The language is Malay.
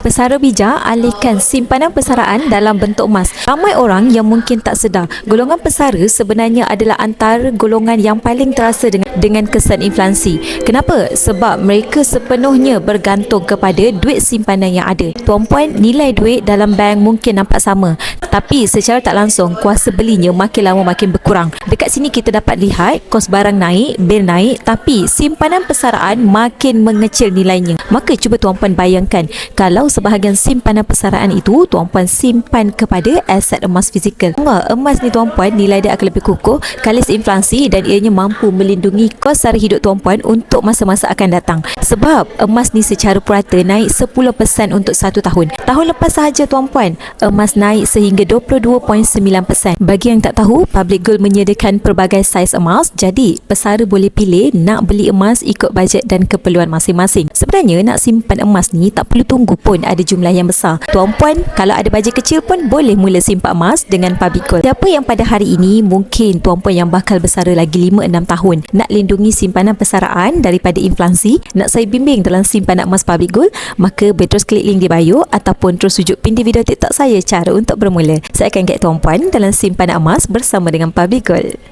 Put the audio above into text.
Pesara bijak alihkan simpanan persaraan dalam bentuk emas. Ramai orang yang mungkin tak sedar, golongan pesara sebenarnya adalah antara golongan yang paling terasa dengan kesan inflasi. Kenapa? Sebab mereka sepenuhnya bergantung kepada duit simpanan yang ada. Tuan-puan, nilai duit dalam bank mungkin nampak sama, tapi secara tak langsung kuasa belinya makin lama makin berkurang. Dekat sini kita dapat lihat kos barang naik, bil naik, tapi simpanan persaraan makin mengecil nilainya. Maka cuba tuan-puan bayangkan, kalau sebahagian simpanan persaraan itu tuan-puan simpan kepada aset emas fizikal. Emas ni tuan-puan, nilai dia akan lebih kukuh, kalis inflasi, dan ianya mampu melindungi kos sara hidup tuan-puan untuk masa-masa akan datang. Sebab emas ni secara purata naik 10% untuk 1 tahun. Tahun lepas sahaja tuan-puan, emas naik sehingga 22.9%. Bagi yang tak tahu, Public Gold menyediakan pelbagai saiz emas, jadi pesara boleh pilih nak beli emas ikut bajet dan keperluan masing-masing. Sebenarnya nak simpan emas ni tak perlu tunggu pun ada jumlah yang besar. Tuan-puan, kalau ada bajet kecil pun boleh mula simpan emas dengan Public Gold. Siapa yang pada hari ini mungkin tuan-puan yang bakal bersara lagi 5-6 tahun, nak lindungi simpanan persaraan daripada inflasi, nak saya bimbing dalam simpanan emas Public Gold, maka boleh terus klik link di bio ataupun terus rujuk pin di video TikTok saya cara untuk bermula. Saya akan guide tuan-puan dalam simpanan emas bersama dengan Public Gold.